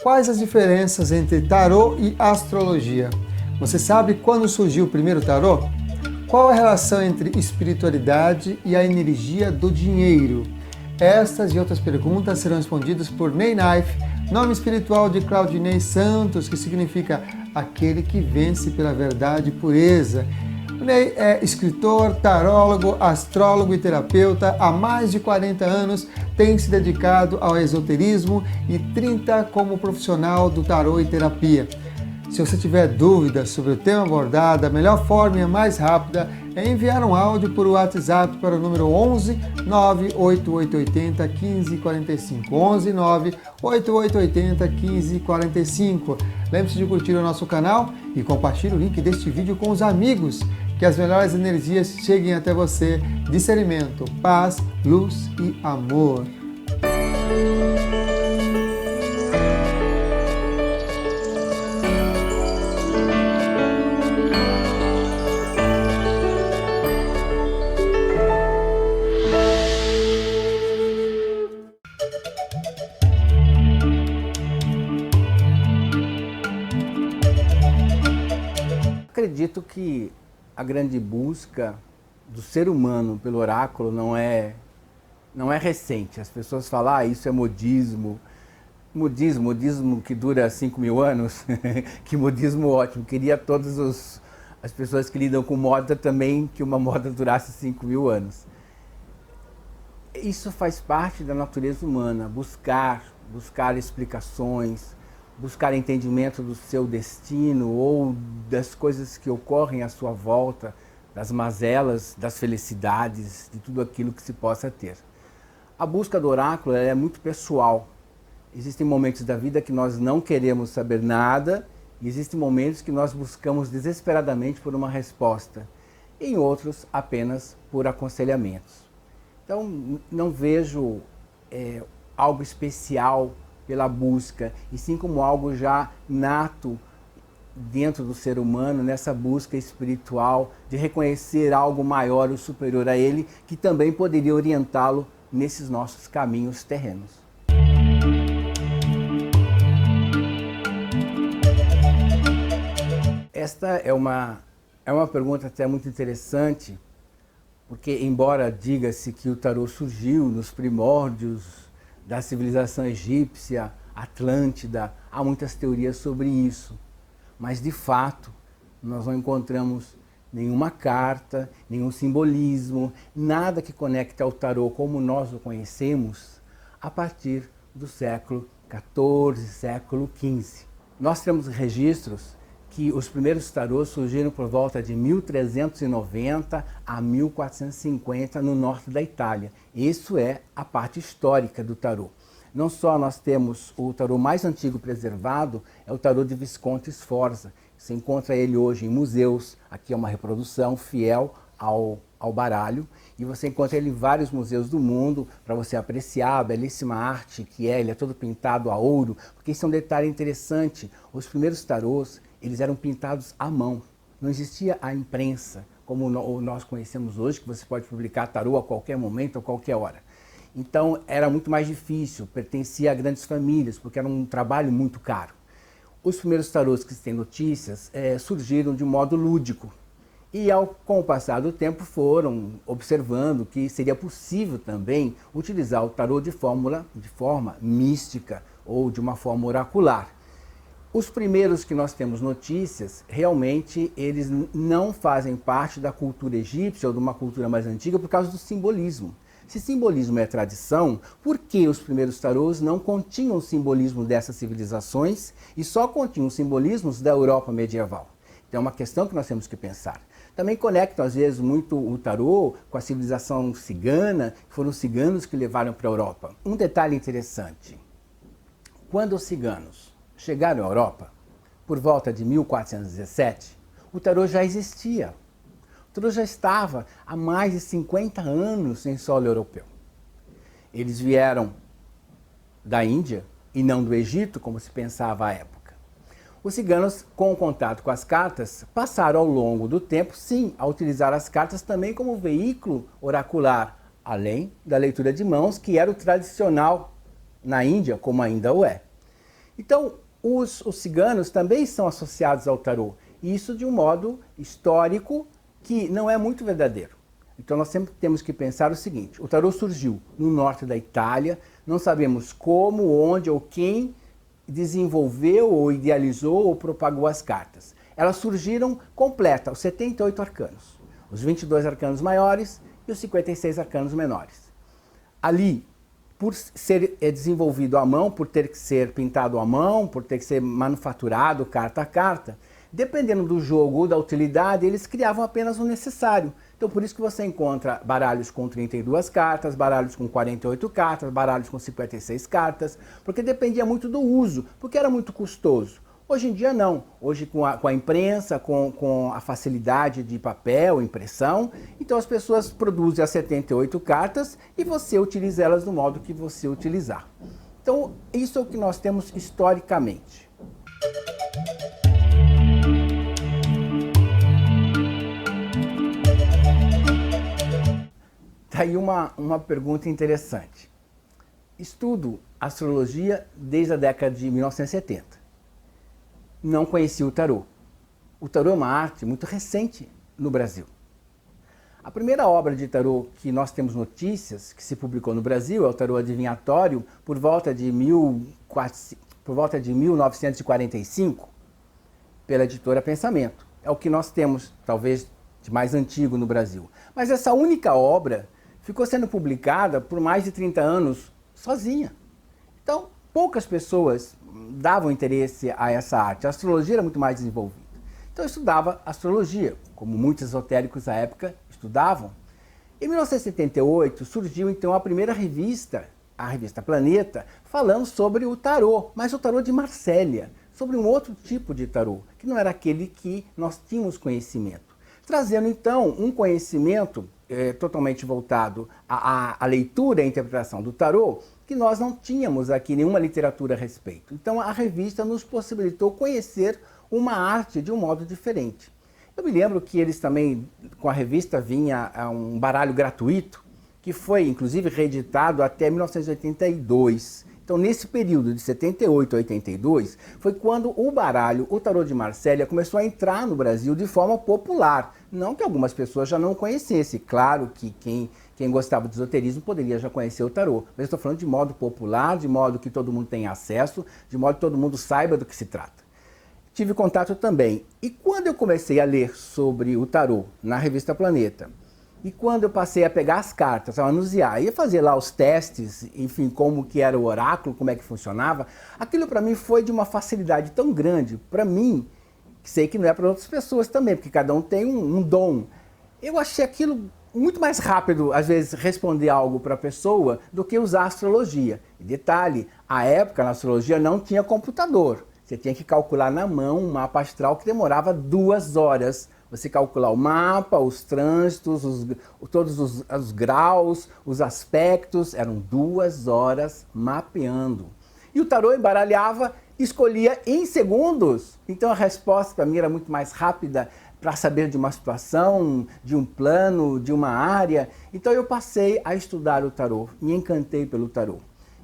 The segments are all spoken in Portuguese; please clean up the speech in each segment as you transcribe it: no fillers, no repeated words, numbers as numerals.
Quais as diferenças entre tarô e astrologia? Você sabe quando surgiu o primeiro tarô? Qual a relação entre espiritualidade e a energia do dinheiro? Estas e outras perguntas serão respondidas por Ney Knife, nome espiritual de Claudinei Santos, que significa aquele que vence pela verdade e pureza. O Ney é escritor, tarólogo, astrólogo e terapeuta. Há mais de 40 anos tem se dedicado ao esoterismo e 30 como profissional do tarô e terapia. Se você tiver dúvidas sobre o tema abordado, a melhor forma e a mais rápida é enviar um áudio por WhatsApp para o número 11 98880 1545. 11 98880 1545. Lembre-se de curtir o nosso canal e compartilhe o link deste vídeo com os amigos. Que as melhores energias cheguem até você. Discernimento, paz, luz e amor. Acredito que a grande busca do ser humano pelo oráculo não é recente. As pessoas falam, isso é modismo. Modismo que dura 5.000 anos. Que modismo ótimo. Queria todas as pessoas que lidam com moda também que uma moda durasse 5.000 anos. Isso faz parte da natureza humana, buscar explicações, buscar entendimento do seu destino ou das coisas que ocorrem à sua volta, das mazelas, das felicidades, de tudo aquilo que se possa ter. A busca do oráculo é muito pessoal. Existem momentos da vida que nós não queremos saber nada, e existem momentos que nós buscamos desesperadamente por uma resposta, e em outros apenas por aconselhamentos. Então não vejo algo especial pela busca, e sim como algo já nato dentro do ser humano, nessa busca espiritual de reconhecer algo maior ou superior a ele, que também poderia orientá-lo nesses nossos caminhos terrenos. Esta é uma pergunta até muito interessante, porque embora diga-se que o tarô surgiu nos primórdios da civilização egípcia, Atlântida, há muitas teorias sobre isso. Mas, de fato, nós não encontramos nenhuma carta, nenhum simbolismo, nada que conecte ao tarô como nós o conhecemos a partir do século XIV, século XV. Nós temos registros que os primeiros tarôs surgiram por volta de 1390 a 1450 no norte da Itália. Isso é a parte histórica do tarô. Não só nós temos o tarô mais antigo preservado, é o tarô de Visconti Sforza. Você encontra ele hoje em museus, aqui é uma reprodução fiel ao baralho, e você encontra ele em vários museus do mundo para você apreciar a belíssima arte que ele é todo pintado a ouro, porque isso é um detalhe interessante. Os primeiros tarôs, eles eram pintados à mão, não existia a imprensa, como nós conhecemos hoje, que você pode publicar tarô a qualquer momento, a qualquer hora. Então era muito mais difícil, pertencia a grandes famílias, porque era um trabalho muito caro. Os primeiros tarôs que se tem notícias surgiram de modo lúdico, e com o passar do tempo foram observando que seria possível também utilizar o tarô de forma mística ou de uma forma oracular. Os primeiros que nós temos notícias, realmente eles não fazem parte da cultura egípcia ou de uma cultura mais antiga por causa do simbolismo. Se simbolismo é tradição, por que os primeiros tarôs não continham o simbolismo dessas civilizações e só continham simbolismos da Europa medieval? Então é uma questão que nós temos que pensar. Também conectam às vezes muito o tarô com a civilização cigana, que foram os ciganos que levaram para a Europa. Um detalhe interessante, quando os ciganos chegaram à Europa, por volta de 1417, o tarô já existia. O tarô já estava há mais de 50 anos em solo europeu. Eles vieram da Índia e não do Egito, como se pensava à época. Os ciganos, com o contato com as cartas, passaram ao longo do tempo, sim, a utilizar as cartas também como veículo oracular, além da leitura de mãos, que era o tradicional na Índia, como ainda o é. Então, os ciganos também são associados ao tarô, e isso de um modo histórico que não é muito verdadeiro. Então nós sempre temos que pensar o seguinte: o tarô surgiu no norte da Itália, não sabemos como, onde ou quem desenvolveu ou idealizou ou propagou as cartas. Elas surgiram completas, os 78 arcanos, os 22 arcanos maiores e os 56 arcanos menores. Ali, por ser desenvolvido à mão, por ter que ser pintado à mão, por ter que ser manufaturado carta a carta, dependendo do jogo ou da utilidade, eles criavam apenas o necessário. Então por isso que você encontra baralhos com 32 cartas, baralhos com 48 cartas, baralhos com 56 cartas, porque dependia muito do uso, porque era muito custoso. Hoje em dia não. Hoje com a imprensa, com a facilidade de papel, impressão, então as pessoas produzem as 78 cartas e você utiliza elas do modo que você utilizar. Então isso é o que nós temos historicamente. Tá aí uma pergunta interessante. Estudo astrologia desde a década de 1970. Não conhecia o tarô. O tarô é uma arte muito recente no Brasil. A primeira obra de tarô que nós temos notícias, que se publicou no Brasil, é o Tarô Adivinhatório, por volta de 1945, pela editora Pensamento. É o que nós temos, talvez, de mais antigo no Brasil. Mas essa única obra ficou sendo publicada por mais de 30 anos sozinha. Então, poucas pessoas davam interesse a essa arte. A astrologia era muito mais desenvolvida. Então eu estudava astrologia, como muitos esotéricos à época estudavam. Em 1978 surgiu então a primeira revista, a revista Planeta, falando sobre o tarô, mas o tarô de Marsella, sobre um outro tipo de tarô, que não era aquele que nós tínhamos conhecimento. Trazendo então um conhecimento totalmente voltado à leitura e à interpretação do tarô, que nós não tínhamos aqui nenhuma literatura a respeito. Então a revista nos possibilitou conhecer uma arte de um modo diferente. Eu me lembro que eles também, com a revista, vinha um baralho gratuito, que foi inclusive reeditado até 1982. Então nesse período de 78 a 82, foi quando o baralho, o tarô de Marsella, começou a entrar no Brasil de forma popular. Não que algumas pessoas já não conhecessem, claro que quem gostava de esoterismo poderia já conhecer o tarô, mas eu estou falando de modo popular, de modo que todo mundo tenha acesso, de modo que todo mundo saiba do que se trata. Tive contato também. E quando eu comecei a ler sobre o tarô na revista Planeta, e quando eu passei a pegar as cartas, a manusear, ia fazer lá os testes, enfim, como que era o oráculo, como é que funcionava, aquilo para mim foi de uma facilidade tão grande, para mim, que sei que não é para outras pessoas também, porque cada um tem um dom. Eu achei aquilo muito mais rápido, às vezes, responder algo para a pessoa do que usar a astrologia. E detalhe, à época, na astrologia não tinha computador. Você tinha que calcular na mão um mapa astral que demorava 2 horas. Você calcular o mapa, os trânsitos, todos os graus, os aspectos, eram 2 horas mapeando. E o tarô embaralhava, escolhia em segundos. Então a resposta para mim era muito mais rápida para saber de uma situação, de um plano, de uma área. Então eu passei a estudar o tarô, me encantei pelo tarô.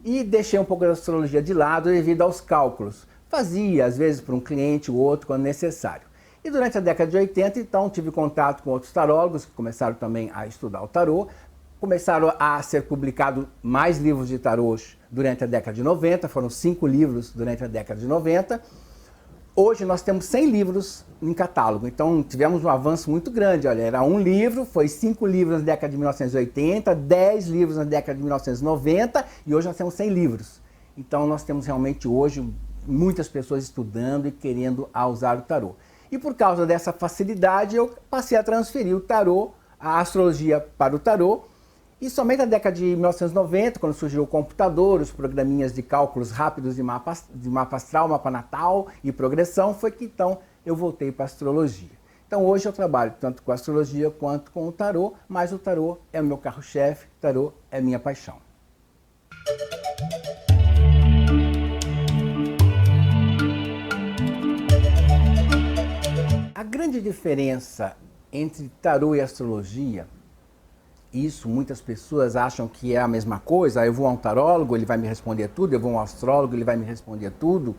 E deixei um pouco da astrologia de lado devido aos cálculos. Fazia, às vezes, para um cliente ou outro, quando necessário. E durante a década de 80, então, tive contato com outros tarólogos que começaram também a estudar o tarô. Começaram a ser publicados mais livros de tarôs durante a década de 90, foram 5 livros durante a década de 90. Hoje nós temos 100 livros em catálogo, então tivemos um avanço muito grande. Olha, era um livro, foi 5 livros na década de 1980, 10 livros na década de 1990 e hoje nós temos 100 livros. Então nós temos realmente hoje muitas pessoas estudando e querendo usar o tarô. E por causa dessa facilidade eu passei a transferir o tarô, a astrologia para o tarô. E somente na década de 1990, quando surgiu o computador, os programinhas de cálculos rápidos de mapa astral, mapa natal e progressão, foi que então eu voltei para a astrologia. Então hoje eu trabalho tanto com a astrologia quanto com o tarô, mas o tarô é o meu carro-chefe, o tarô é minha paixão. A grande diferença entre tarô e astrologia isso, muitas pessoas acham que é a mesma coisa. Eu vou a um tarólogo, ele vai me responder tudo. Eu vou a um astrólogo, ele vai me responder tudo.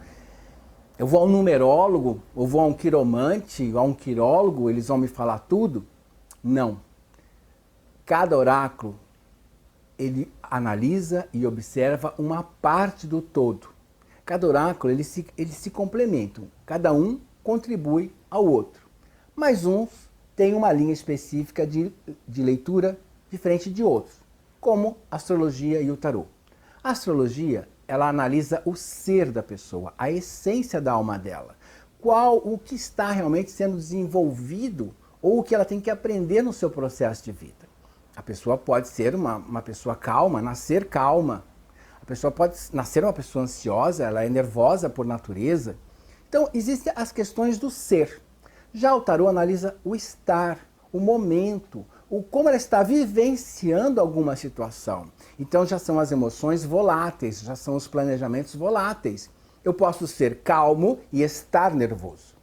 Eu vou a um numerólogo, eu vou a um quiromante, a um quirólogo, eles vão me falar tudo. Não. Cada oráculo, ele analisa e observa uma parte do todo. Cada oráculo, eles se complementam. Cada um contribui ao outro. Mas uns têm uma linha específica de leitura diferente de outros, como a astrologia e o tarô. A astrologia, ela analisa o ser da pessoa, a essência da alma dela. O que está realmente sendo desenvolvido ou o que ela tem que aprender no seu processo de vida. A pessoa pode ser uma pessoa calma, nascer calma. A pessoa pode nascer uma pessoa ansiosa, ela é nervosa por natureza. Então, existem as questões do ser. Já o tarô analisa o estar, o momento, como ela está vivenciando alguma situação. Então já são as emoções voláteis, já são os planejamentos voláteis. Eu posso ser calmo e estar nervoso.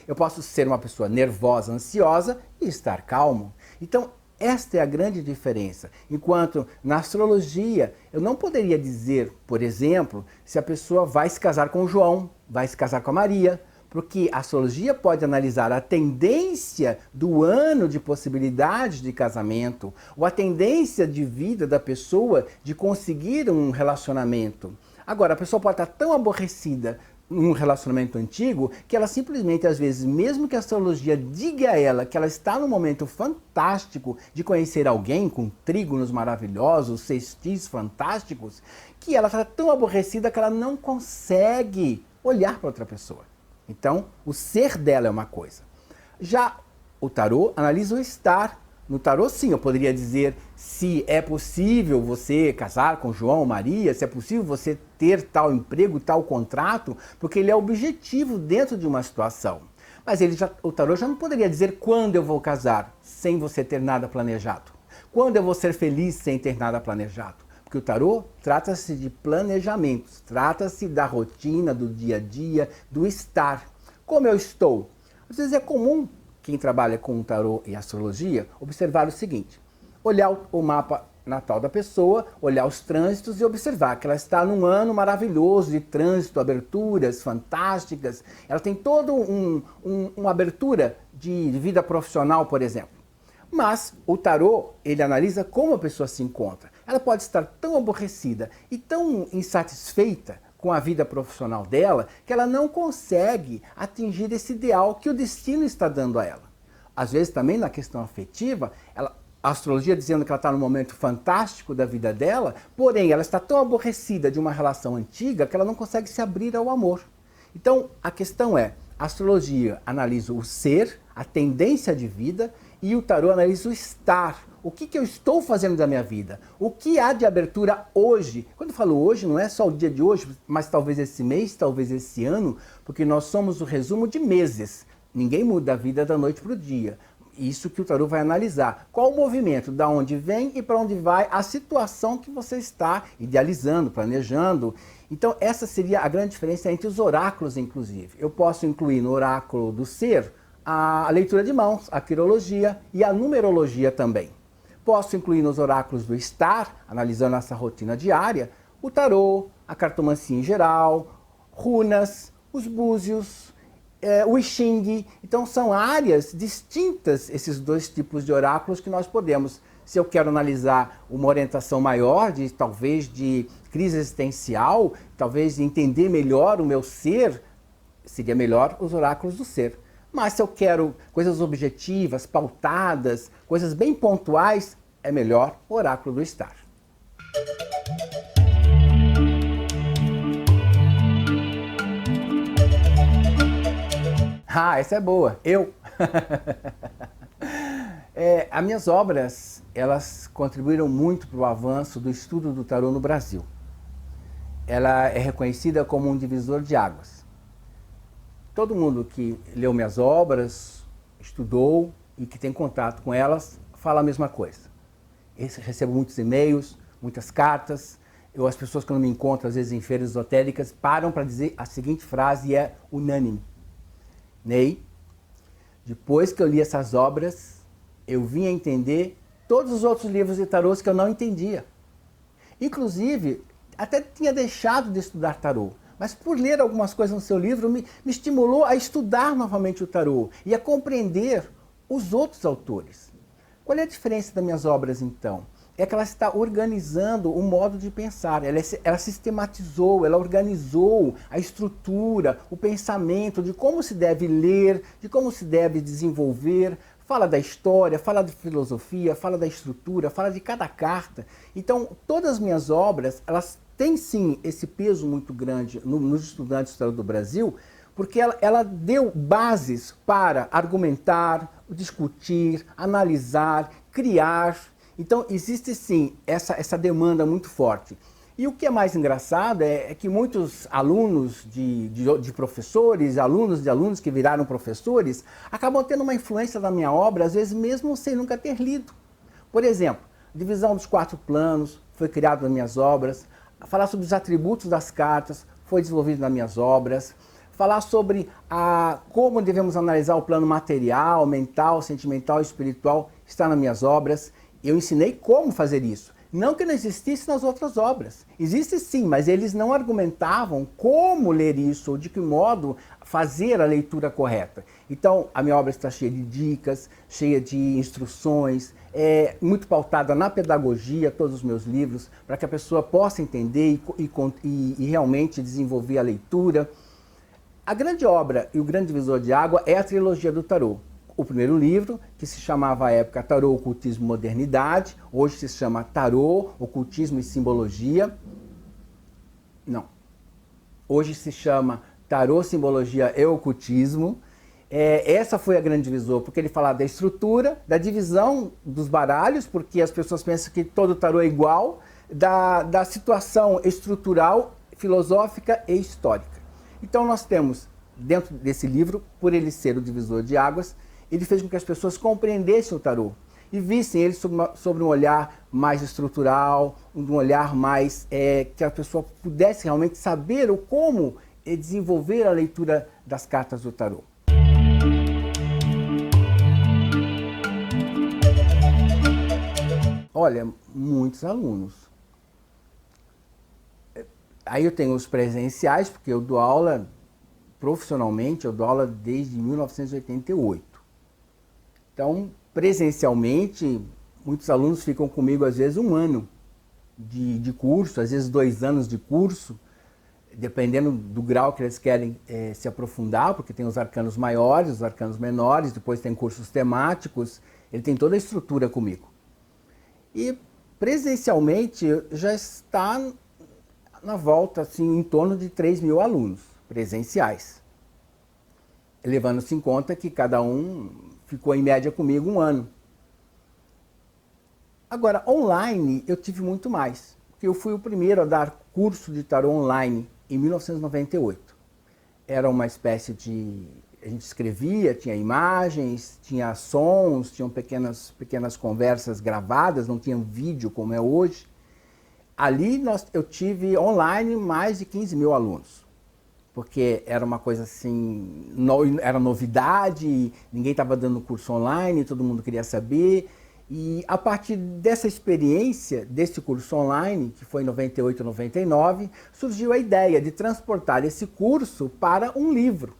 Eu posso ser uma pessoa nervosa, ansiosa e estar calmo. Então esta é a grande diferença. Enquanto na astrologia eu não poderia dizer, por exemplo, se a pessoa vai se casar com o João, vai se casar com a Maria, porque a astrologia pode analisar a tendência do ano de possibilidade de casamento, ou a tendência de vida da pessoa de conseguir um relacionamento. Agora, a pessoa pode estar tão aborrecida num relacionamento antigo que ela simplesmente, às vezes, mesmo que a astrologia diga a ela que ela está num momento fantástico de conhecer alguém com trígonos maravilhosos, sextis fantásticos, que ela está tão aborrecida que ela não consegue olhar para outra pessoa. Então, o ser dela é uma coisa. Já o tarô analisa o estar. No tarô, sim, eu poderia dizer se é possível você casar com João ou Maria, se é possível você ter tal emprego, tal contrato, porque ele é objetivo dentro de uma situação. Mas o tarô já não poderia dizer quando eu vou casar, sem você ter nada planejado. Quando eu vou ser feliz sem ter nada planejado. Porque o tarô trata-se de planejamentos, trata-se da rotina, do dia a dia, do estar. Como eu estou? Às vezes é comum, quem trabalha com tarô e astrologia, observar o seguinte: olhar o mapa natal da pessoa, olhar os trânsitos e observar que ela está num ano maravilhoso de trânsito, aberturas fantásticas. Ela tem toda uma abertura de vida profissional, por exemplo. Mas o tarô, ele analisa como a pessoa se encontra. Ela pode estar tão aborrecida e tão insatisfeita com a vida profissional dela que ela não consegue atingir esse ideal que o destino está dando a ela. Às vezes também na questão afetiva, a astrologia dizendo que ela está num momento fantástico da vida dela, porém ela está tão aborrecida de uma relação antiga que ela não consegue se abrir ao amor. Então a questão é, a astrologia analisa o ser, a tendência de vida, e o tarô analisa o estar. O que eu estou fazendo da minha vida? O que há de abertura hoje? Quando eu falo hoje, não é só o dia de hoje, mas talvez esse mês, talvez esse ano, porque nós somos o resumo de meses. Ninguém muda a vida da noite para o dia. Isso que o tarô vai analisar. Qual o movimento? Da onde vem e para onde vai a situação que você está idealizando, planejando. Então essa seria a grande diferença entre os oráculos, inclusive. Eu posso incluir no oráculo do ser a leitura de mãos, a quirologia e a numerologia também. Posso incluir nos oráculos do estar, analisando essa rotina diária, o tarô, a cartomancia em geral, runas, os búzios, o I Ching. Então são áreas distintas, esses dois tipos de oráculos que nós podemos. Se eu quero analisar uma orientação maior, talvez de crise existencial, talvez de entender melhor o meu ser, seria melhor os oráculos do ser. Mas se eu quero coisas objetivas, pautadas, coisas bem pontuais, é melhor o oráculo do estar. Ah, essa é boa. As minhas obras, elas contribuíram muito para o avanço do estudo do tarô no Brasil. Ela é reconhecida como um divisor de águas. Todo mundo que leu minhas obras, estudou e que tem contato com elas, fala a mesma coisa. Eu recebo muitos e-mails, muitas cartas. As pessoas, quando me encontram, às vezes em feiras esotéricas, param para dizer a seguinte frase, e é unânime. Ney, depois que eu li essas obras, eu vim a entender todos os outros livros de tarôs que eu não entendia. Inclusive, até tinha deixado de estudar tarô, mas por ler algumas coisas no seu livro me estimulou a estudar novamente o tarô e a compreender os outros autores. Qual é a diferença das minhas obras, então? É que ela está organizando o modo de pensar, ela sistematizou, ela organizou a estrutura, o pensamento de como se deve ler, de como se deve desenvolver, fala da história, fala de filosofia, fala da estrutura, fala de cada carta. Então, todas as minhas obras, elas têm sim esse peso muito grande nos estudantes do tarô do Brasil, porque ela deu bases para argumentar, discutir, analisar, criar. Então, existe sim essa demanda muito forte. E o que é mais engraçado é que muitos alunos de professores, alunos de alunos que viraram professores, acabam tendo uma influência da minha obra, às vezes mesmo sem nunca ter lido. Por exemplo, divisão dos 4 planos foi criado nas minhas obras, falar sobre os atributos das cartas foi desenvolvido nas minhas obras, falar sobre como devemos analisar o plano material, mental, sentimental e espiritual está nas minhas obras. Eu ensinei como fazer isso. Não que não existisse nas outras obras. Existe sim, mas eles não argumentavam como ler isso ou de que modo fazer a leitura correta. Então, a minha obra está cheia de dicas, cheia de instruções, muito pautada na pedagogia, todos os meus livros, para que a pessoa possa entender e realmente desenvolver a leitura. A grande obra e o grande divisor de água é a trilogia do tarô. O primeiro livro, que se chamava à época Tarô, Ocultismo e Modernidade, hoje se chama Tarô, Ocultismo e Simbologia. Não. Hoje se chama Tarô, Simbologia e Ocultismo. Essa foi a grande divisor, porque ele falava da estrutura, da divisão dos baralhos, porque as pessoas pensam que todo tarô é igual, da situação estrutural, filosófica e histórica. Então nós temos, dentro desse livro, por ele ser o divisor de águas, ele fez com que as pessoas compreendessem o tarô e vissem ele sobre um olhar mais estrutural, um olhar mais que a pessoa pudesse realmente saber como desenvolver a leitura das cartas do tarô. Olha, muitos alunos. Aí eu tenho os presenciais, porque eu dou aula profissionalmente, eu dou aula desde 1988. Então, presencialmente, muitos alunos ficam comigo às vezes 1 ano de curso, às vezes 2 anos de curso, dependendo do grau que eles querem se aprofundar, porque tem os arcanos maiores, os arcanos menores, depois tem cursos temáticos, ele tem toda a estrutura comigo. E presencialmente já está na volta, assim, em torno de 3.000 alunos presenciais, levando-se em conta que cada um ficou em média comigo 1 ano. Agora, online eu tive muito mais, porque eu fui o primeiro a dar curso de tarô online em 1998. Era uma espécie de... a gente escrevia, tinha imagens, tinha sons, tinham pequenas conversas gravadas, não tinha vídeo como é hoje. Ali eu tive online mais de 15.000 alunos, porque era uma coisa assim, era novidade, ninguém estava dando curso online, todo mundo queria saber. E a partir dessa experiência, desse curso online, que foi em 98, 99, surgiu a ideia de transportar esse curso para um livro,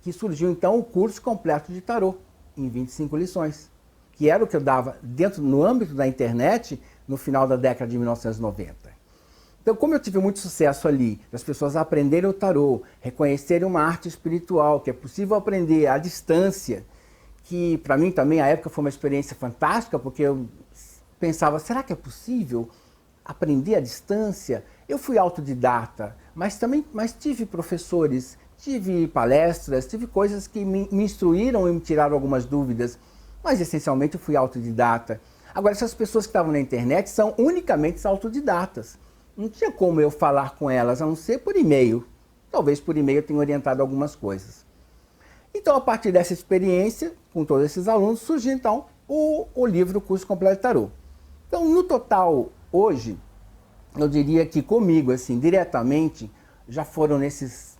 que surgiu então o curso completo de tarô, em 25 lições, que era o que eu dava no âmbito da internet, no final da década de 1990. Então, como eu tive muito sucesso ali, das pessoas aprenderem o tarô, reconhecerem uma arte espiritual, que é possível aprender à distância, que para mim também a época foi uma experiência fantástica, porque eu pensava, será que é possível aprender à distância? Eu fui autodidata, mas tive professores, tive palestras, tive coisas que me instruíram e me tiraram algumas dúvidas, mas essencialmente eu fui autodidata. Agora, essas pessoas que estavam na internet são unicamente autodidatas. Não tinha como eu falar com elas, a não ser por e-mail. Talvez por e-mail eu tenha orientado algumas coisas. Então, a partir dessa experiência, com todos esses alunos, surgiu então o livro Curso Completo de Tarô. Então, no total, hoje, eu diria que comigo, assim, diretamente, já foram nesses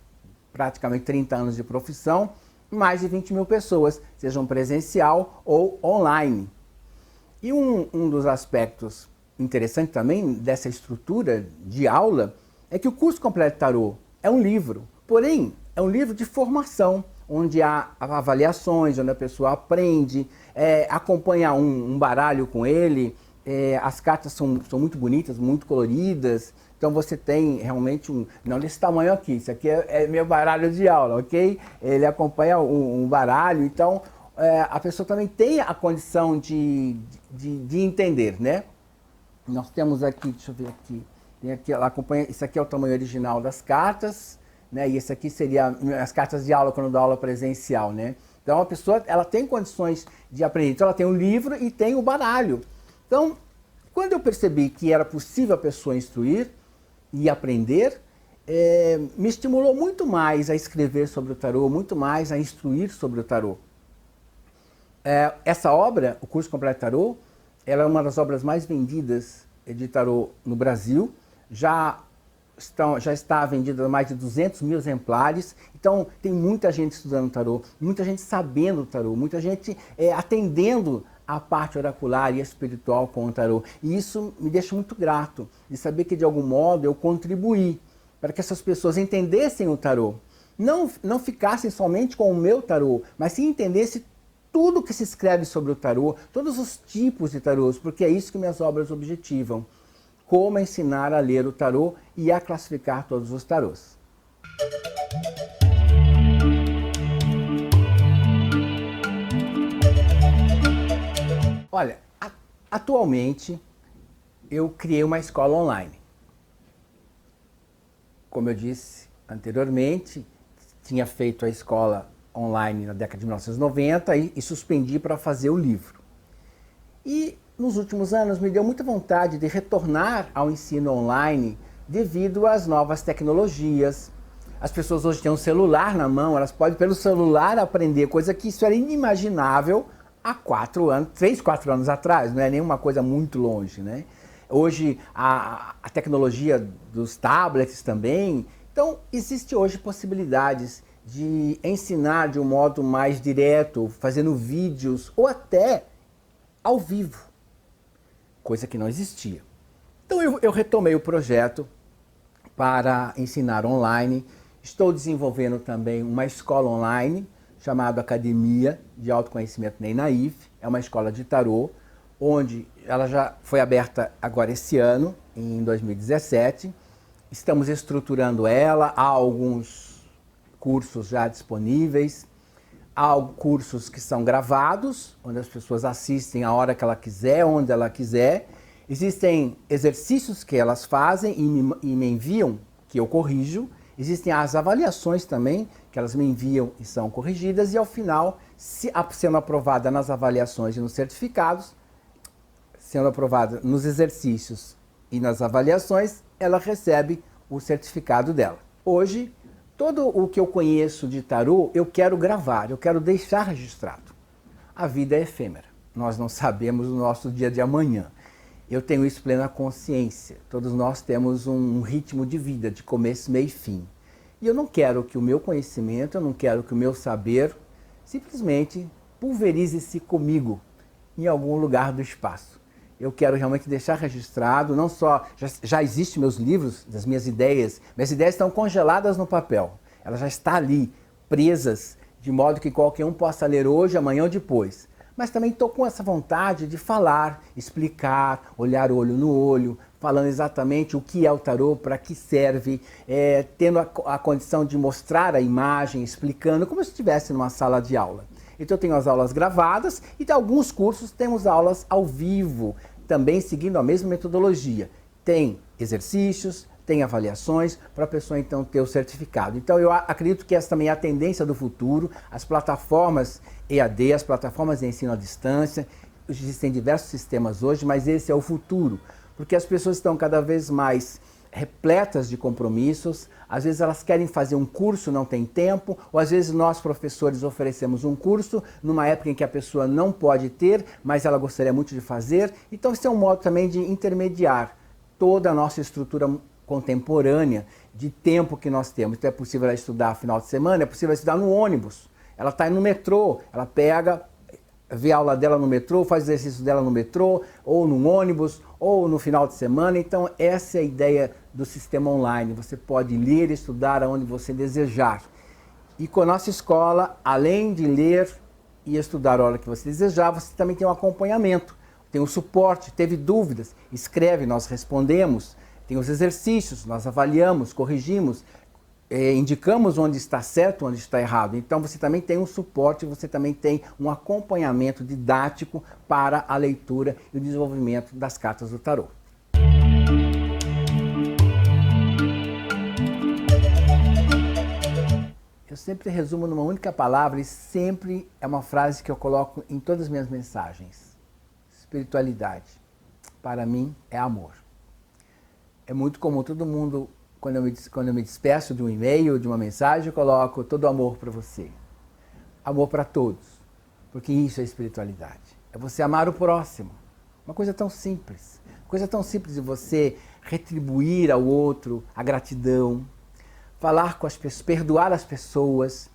praticamente 30 anos de profissão, mais de 20.000 pessoas, sejam presencial ou online. E um dos aspectos interessantes também dessa estrutura de aula é que o curso completo de tarô é um livro, porém é um livro de formação, onde há avaliações, onde a pessoa aprende, acompanha um baralho com ele, as cartas são muito bonitas, muito coloridas, então você tem realmente não desse tamanho aqui, isso aqui é meu baralho de aula, ok? Ele acompanha um baralho, então a pessoa também tem a condição de entender, né? Nós temos aqui, deixa eu ver aqui, tem aqui, ela acompanha, isso aqui é o tamanho original das cartas, né? E esse aqui seria as cartas de aula quando dá aula presencial, né? Então a pessoa, ela tem condições de aprender, então ela tem o livro e tem o baralho. Então, quando eu percebi que era possível a pessoa instruir e aprender, me estimulou muito mais a escrever sobre o tarô, muito mais a instruir sobre o tarô. Essa obra, o Curso Completo de Tarô, ela é uma das obras mais vendidas de tarô no Brasil. Já está vendida a mais de 200 mil exemplares. Então, tem muita gente estudando tarô, muita gente sabendo o tarô, muita gente atendendo a parte oracular e espiritual com o tarô. E isso me deixa muito grato, de saber que, de algum modo, eu contribuí para que essas pessoas entendessem o tarô. Não ficassem somente com o meu tarô, mas sim entendessem tudo que se escreve sobre o tarô, todos os tipos de tarôs, porque é isso que minhas obras objetivam. Como ensinar a ler o tarô e a classificar todos os tarôs. Olha, atualmente eu criei uma escola online. Como eu disse anteriormente, tinha feito a escola online na década de 1990 e suspendi para fazer o livro. E nos últimos anos me deu muita vontade de retornar ao ensino online devido às novas tecnologias. As pessoas hoje têm um celular na mão, elas podem pelo celular aprender, coisa que isso era inimaginável há 3, 4 anos atrás, não é nenhuma coisa muito longe, né? Hoje a tecnologia dos tablets também, então existe hoje possibilidades de ensinar de um modo mais direto, fazendo vídeos ou até ao vivo, coisa que não existia. Então eu retomei o projeto para ensinar online. Estou desenvolvendo também uma escola online chamada Academia de Autoconhecimento Ney Naif. É uma escola de tarô, onde ela já foi aberta agora esse ano, em 2017. Estamos estruturando ela, há alguns cursos já disponíveis, há cursos que são gravados, onde as pessoas assistem a hora que ela quiser, onde ela quiser. Existem exercícios que elas fazem e me enviam, que eu corrijo. Existem as avaliações também, que elas me enviam e são corrigidas. E ao final, sendo aprovada nas avaliações e nos certificados, sendo aprovada nos exercícios e nas avaliações, ela recebe o certificado dela. Hoje, todo o que eu conheço de tarô, eu quero gravar, eu quero deixar registrado. A vida é efêmera, nós não sabemos o nosso dia de amanhã. Eu tenho isso plena consciência, todos nós temos um ritmo de vida, de começo, meio e fim. E eu não quero que o meu conhecimento, eu não quero que o meu saber simplesmente pulverize-se comigo em algum lugar do espaço. Eu quero realmente deixar registrado, não só, já existem meus livros, das minhas ideias estão congeladas no papel, elas já estão ali, presas, de modo que qualquer um possa ler hoje, amanhã ou depois. Mas também estou com essa vontade de falar, explicar, olhar olho no olho, falando exatamente o que é o tarô, para que serve, tendo a condição de mostrar a imagem, explicando, como se estivesse numa sala de aula. Então eu tenho as aulas gravadas e de alguns cursos temos aulas ao vivo, também seguindo a mesma metodologia. Tem exercícios, tem avaliações, para a pessoa então ter o certificado. Então eu acredito que essa também é a tendência do futuro, as plataformas EAD, as plataformas de ensino à distância, existem diversos sistemas hoje, mas esse é o futuro, porque as pessoas estão cada vez mais repletas de compromissos, às vezes elas querem fazer um curso, não tem tempo, ou às vezes nós professores oferecemos um curso numa época em que a pessoa não pode ter, mas ela gostaria muito de fazer. Então esse é um modo também de intermediar toda a nossa estrutura contemporânea de tempo que nós temos. Então é possível ela estudar final de semana, é possível ela estudar no ônibus, ela está no metrô, ela pega vê a aula dela no metrô, faz o exercício dela no metrô, ou no ônibus, ou no final de semana. Então, essa é a ideia do sistema online. Você pode ler e estudar aonde você desejar. E com a nossa escola, além de ler e estudar a hora que você desejar, você também tem um acompanhamento, tem um suporte, teve dúvidas, escreve, nós respondemos, tem os exercícios, nós avaliamos, corrigimos, indicamos onde está certo, onde está errado. Então você também tem um suporte, você também tem um acompanhamento didático para a leitura e o desenvolvimento das cartas do tarô. Eu sempre resumo numa única palavra e sempre é uma frase que eu coloco em todas as minhas mensagens. Espiritualidade, para mim, é amor. É muito comum todo mundo, quando eu me despeço de um e-mail, de uma mensagem, eu coloco todo amor para você. Amor para todos, porque isso é espiritualidade. É você amar o próximo. Uma coisa tão simples. Coisa tão simples de você retribuir ao outro a gratidão, falar com as pessoas, perdoar as pessoas.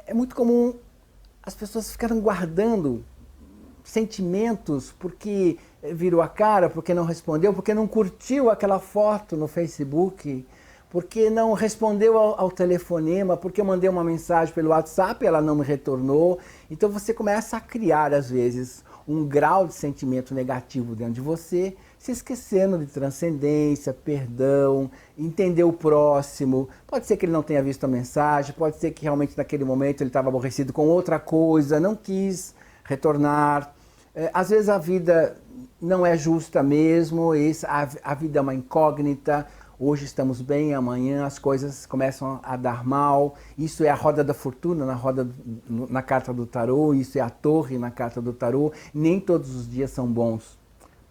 É muito comum as pessoas ficarem guardando sentimentos porque virou a cara, porque não respondeu, porque não curtiu aquela foto no Facebook, porque não respondeu ao telefonema, porque eu mandei uma mensagem pelo WhatsApp e ela não me retornou. Então você começa a criar, às vezes, um grau de sentimento negativo dentro de você, se esquecendo de transcendência, perdão, entender o próximo. Pode ser que ele não tenha visto a mensagem, pode ser que realmente naquele momento ele estava aborrecido com outra coisa, não quis retornar. Às vezes a vida não é justa mesmo, a vida é uma incógnita. Hoje estamos bem, amanhã as coisas começam a dar mal. Isso é a roda da fortuna na carta do tarô, isso é a torre na carta do tarô. Nem todos os dias são bons,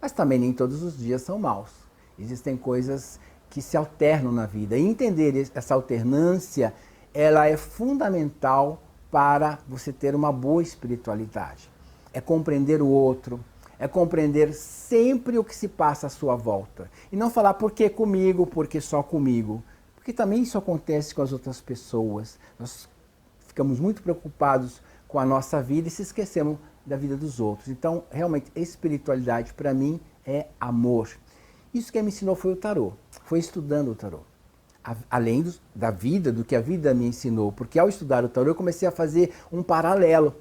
mas também nem todos os dias são maus. Existem coisas que se alternam na vida. E entender essa alternância, ela é fundamental para você ter uma boa espiritualidade. É compreender o outro, é compreender sempre o que se passa à sua volta. E não falar por que comigo, por que só comigo. Porque também isso acontece com as outras pessoas. Nós ficamos muito preocupados com a nossa vida e se esquecemos da vida dos outros. Então, realmente, espiritualidade para mim é amor. Isso que me ensinou foi o tarô, foi estudando o tarô. Além da vida, do que a vida me ensinou. Porque ao estudar o tarô eu comecei a fazer um paralelo.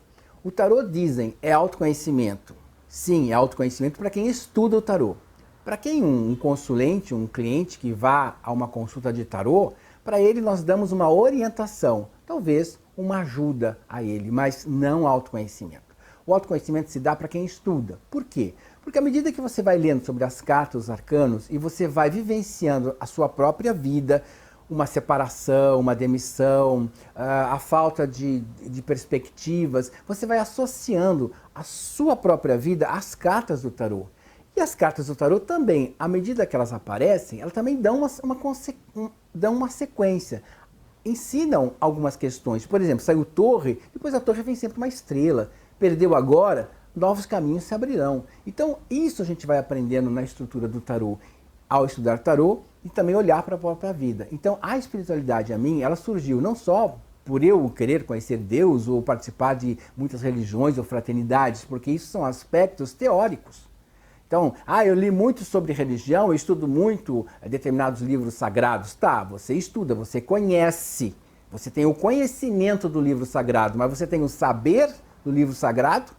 O tarô, dizem, é autoconhecimento. Sim, é autoconhecimento para quem estuda o tarô. Para quem um consulente, um cliente que vá a uma consulta de tarô, para ele nós damos uma orientação, talvez uma ajuda a ele, mas não autoconhecimento. O autoconhecimento se dá para quem estuda. Por quê? Porque à medida que você vai lendo sobre as cartas, os arcanos, e você vai vivenciando a sua própria vida, uma separação, uma demissão, a falta de perspectivas, você vai associando a sua própria vida às cartas do tarô. E as cartas do tarô também, à medida que elas aparecem, elas também dão uma sequência, ensinam algumas questões. Por exemplo, saiu torre, depois a torre vem sempre uma estrela. Perdeu agora, novos caminhos se abrirão. Então, isso a gente vai aprendendo na estrutura do tarô, ao estudar tarô e também olhar para a própria vida. Então, a espiritualidade, a mim, ela surgiu não só por eu querer conhecer Deus ou participar de muitas religiões ou fraternidades, porque isso são aspectos teóricos. Então, eu li muito sobre religião, eu estudo muito determinados livros sagrados. Tá, você estuda, você conhece, você tem o conhecimento do livro sagrado, mas você tem o saber do livro sagrado?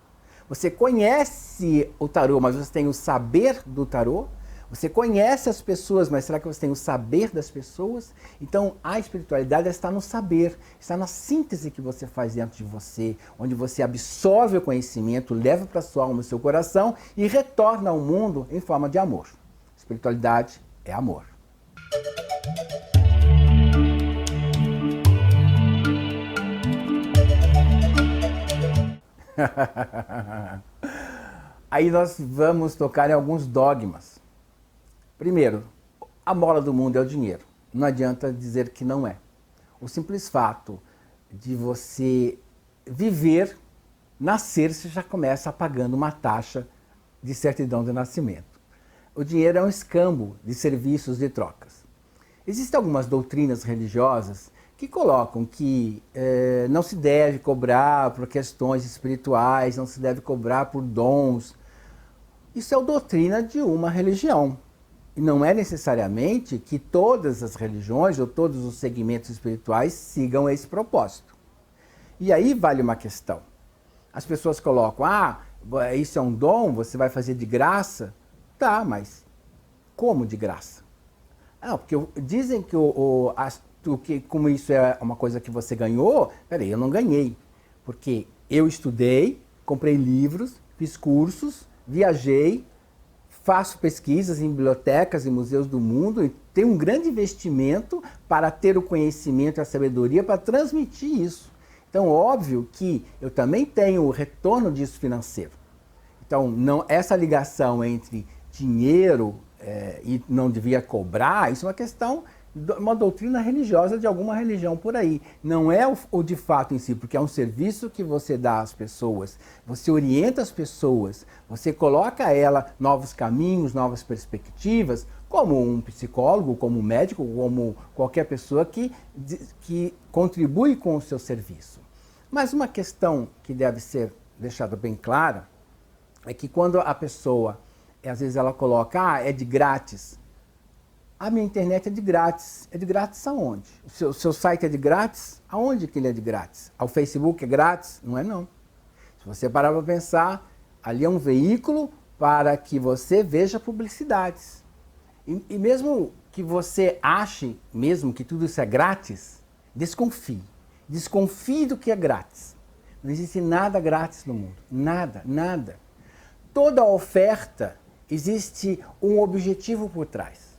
Você conhece o tarô, mas você tem o saber do tarô? Você conhece as pessoas, mas será que você tem o saber das pessoas? Então, a espiritualidade está no saber, está na síntese que você faz dentro de você, onde você absorve o conhecimento, leva para a sua alma, o seu coração e retorna ao mundo em forma de amor. Espiritualidade é amor. Aí nós vamos tocar em alguns dogmas. Primeiro, a mola do mundo é o dinheiro. Não adianta dizer que não é. O simples fato de você viver, nascer, você já começa pagando uma taxa de certidão de nascimento. O dinheiro é um escambo de serviços de trocas. Existem algumas doutrinas religiosas que colocam que não se deve cobrar por questões espirituais, não se deve cobrar por dons. Isso é a doutrina de uma religião. E não é necessariamente que todas as religiões ou todos os segmentos espirituais sigam esse propósito. E aí vale uma questão. As pessoas colocam, isso é um dom, você vai fazer de graça? Tá, mas como de graça? Porque dizem que como isso é uma coisa que você ganhou, peraí, eu não ganhei. Porque eu estudei, comprei livros, fiz cursos, viajei, faço pesquisas em bibliotecas e museus do mundo e tenho um grande investimento para ter o conhecimento e a sabedoria para transmitir isso. Então, óbvio que eu também tenho o retorno disso financeiro. Então, essa ligação entre dinheiro e não devia cobrar, isso é uma questão, uma doutrina religiosa de alguma religião por aí. Não é o de fato em si, porque é um serviço que você dá às pessoas, você orienta as pessoas, você coloca a ela novos caminhos, novas perspectivas, como um psicólogo, como um médico, como qualquer pessoa que contribui com o seu serviço. Mas uma questão que deve ser deixada bem clara é que quando a pessoa, às vezes ela coloca, é de grátis. A minha internet é de grátis. É de grátis aonde? O seu site é de grátis? Aonde que ele é de grátis? O Facebook é grátis? Não é não. Se você parar para pensar, ali é um veículo para que você veja publicidades. E mesmo que você ache mesmo que tudo isso é grátis, desconfie. Desconfie do que é grátis. Não existe nada grátis no mundo. Nada, nada. Toda oferta existe um objetivo por trás.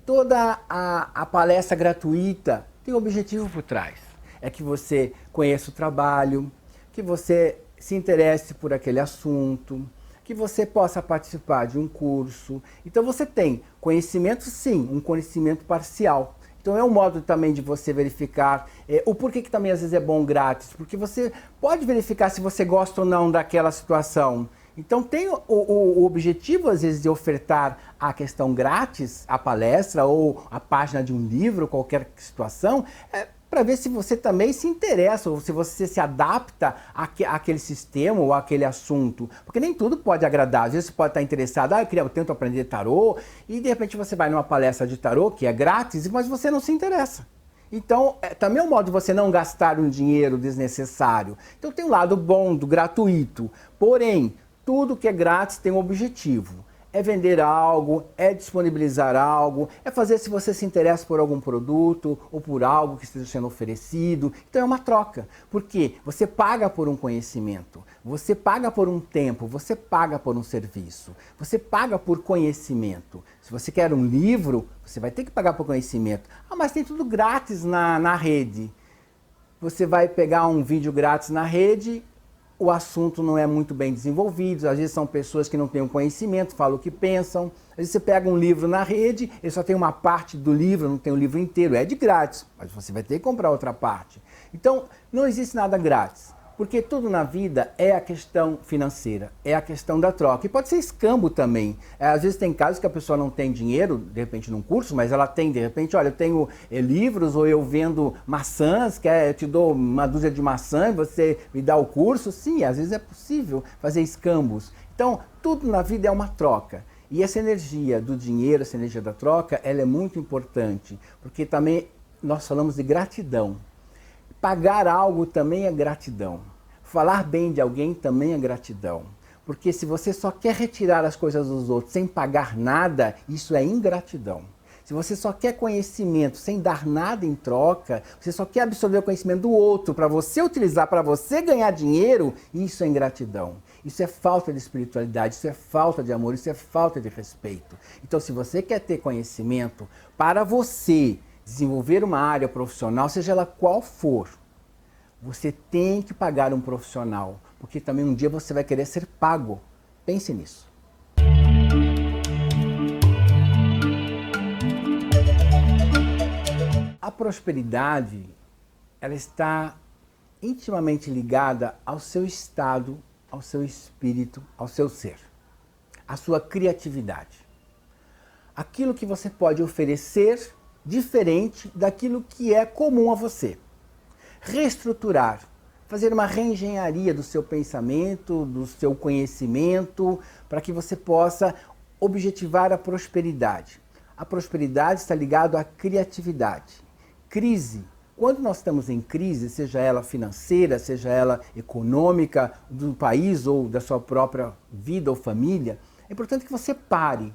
Toda a palestra gratuita tem um objetivo por trás. É que você conheça o trabalho, que você se interesse por aquele assunto, que você possa participar de um curso. Então você tem conhecimento, sim, um conhecimento parcial. Então é um modo também de você verificar o porquê que também às vezes é bom grátis, porque você pode verificar se você gosta ou não daquela situação. Então tem o objetivo às vezes de ofertar a questão grátis, a palestra ou a página de um livro, qualquer situação, para ver se você também se interessa ou se você se adapta àquele sistema ou àquele assunto. Porque nem tudo pode agradar. Às vezes você pode estar interessado, eu tento aprender tarô, e de repente você vai numa palestra de tarô, que é grátis, mas você não se interessa. Então, também é um modo de você não gastar um dinheiro desnecessário. Então tem um lado bom do gratuito. Porém, tudo que é grátis tem um objetivo. É vender algo, é disponibilizar algo, é fazer se você se interessa por algum produto ou por algo que esteja sendo oferecido. Então é uma troca, porque você paga por um conhecimento, você paga por um tempo, você paga por um serviço, você paga por conhecimento. Se você quer um livro, você vai ter que pagar por conhecimento. Mas tem tudo grátis na rede. Você vai pegar um vídeo grátis na rede, o assunto não é muito bem desenvolvido, às vezes são pessoas que não têm um conhecimento, falam o que pensam. Às vezes você pega um livro na rede, ele só tem uma parte do livro, não tem o livro inteiro, é de grátis, mas você vai ter que comprar outra parte. Então, não existe nada grátis, porque tudo na vida é a questão financeira, é a questão da troca. E pode ser escambo também. Às vezes tem casos que a pessoa não tem dinheiro, de repente num curso, mas ela tem, de repente, olha, eu tenho livros ou eu vendo maçãs, eu te dou uma dúzia de maçã e você me dá o curso. Sim, às vezes é possível fazer escambos. Então, tudo na vida é uma troca. E essa energia do dinheiro, essa energia da troca, ela é muito importante, porque também nós falamos de gratidão. Pagar algo também é gratidão. Falar bem de alguém também é gratidão. Porque se você só quer retirar as coisas dos outros sem pagar nada, isso é ingratidão. Se você só quer conhecimento sem dar nada em troca, você só quer absorver o conhecimento do outro para você utilizar, para você ganhar dinheiro, isso é ingratidão. Isso é falta de espiritualidade, isso é falta de amor, isso é falta de respeito. Então, se você quer ter conhecimento para você desenvolver uma área profissional, seja ela qual for, você tem que pagar um profissional, porque também um dia você vai querer ser pago. Pense nisso. A prosperidade, ela está intimamente ligada ao seu estado, ao seu espírito, ao seu ser, à sua criatividade. Aquilo que você pode oferecer diferente daquilo que é comum a você. Reestruturar, fazer uma reengenharia do seu pensamento, do seu conhecimento, para que você possa objetivar a prosperidade. A prosperidade está ligada à criatividade. Crise. Quando nós estamos em crise, seja ela financeira, seja ela econômica, do país ou da sua própria vida ou família, é importante que você pare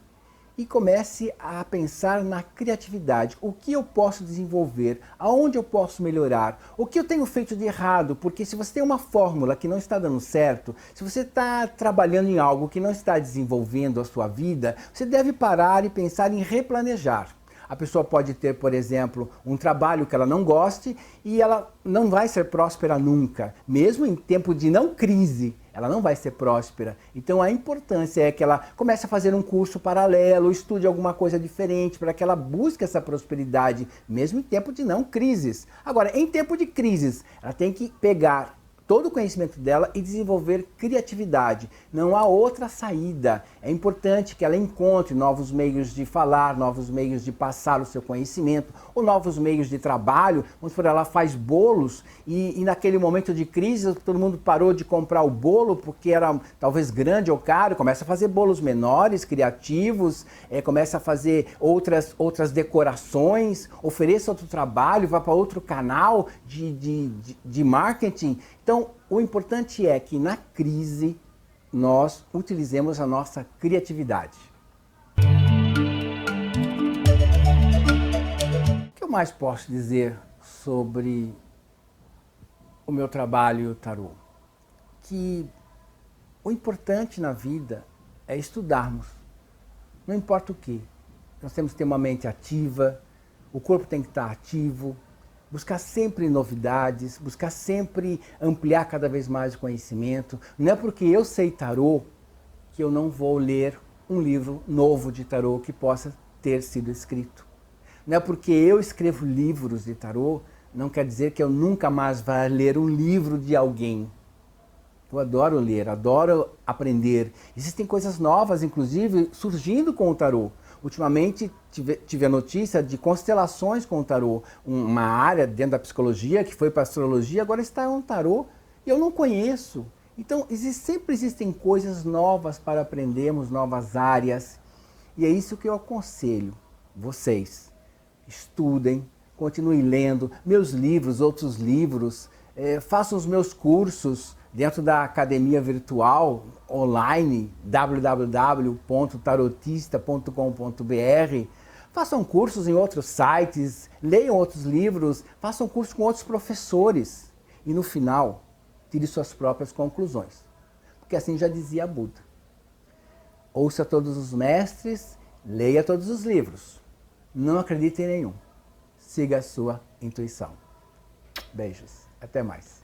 e comece a pensar na criatividade. O que eu posso desenvolver? Aonde eu posso melhorar? O que eu tenho feito de errado? Porque se você tem uma fórmula que não está dando certo, se você está trabalhando em algo que não está desenvolvendo a sua vida, você deve parar e pensar em replanejar. A pessoa pode ter, por exemplo, um trabalho que ela não goste e ela não vai ser próspera nunca. Mesmo em tempo de não crise, ela não vai ser próspera. Então a importância é que ela comece a fazer um curso paralelo, estude alguma coisa diferente para que ela busque essa prosperidade, mesmo em tempo de não crises. Agora, em tempo de crises, ela tem que pegar todo o conhecimento dela e desenvolver criatividade. Não há outra saída. É importante que ela encontre novos meios de falar, novos meios de passar o seu conhecimento, ou novos meios de trabalho. Vamos supor, ela faz bolos e naquele momento de crise todo mundo parou de comprar o bolo porque era talvez grande ou caro, começa a fazer bolos menores, criativos, começa a fazer outras decorações, ofereça outro trabalho, vá para outro canal de marketing. Então, o importante é que na crise nós utilizemos a nossa criatividade. O que eu mais posso dizer sobre o meu trabalho tarô? Que o importante na vida é estudarmos, não importa o que. Nós temos que ter uma mente ativa, o corpo tem que estar ativo, buscar sempre novidades, buscar sempre ampliar cada vez mais o conhecimento. Não é porque eu sei tarô que eu não vou ler um livro novo de tarô que possa ter sido escrito. Não é porque eu escrevo livros de tarô, não quer dizer que eu nunca mais vá ler um livro de alguém. Eu adoro ler, adoro aprender. Existem coisas novas, inclusive, surgindo com o tarô. Ultimamente tive a notícia de constelações com o tarô, uma área dentro da psicologia que foi para a astrologia, agora está um tarô e eu não conheço. Então sempre existem coisas novas para aprendermos, novas áreas, e é isso que eu aconselho vocês. Estudem, continuem lendo meus livros, outros livros, façam os meus cursos dentro da academia virtual online www.tarotista.com.br. Façam cursos em outros sites, leiam outros livros, façam curso com outros professores e no final tire suas próprias conclusões. Porque assim já dizia Buda. Ouça todos os mestres, leia todos os livros. Não acredite em nenhum. Siga a sua intuição. Beijos. Até mais.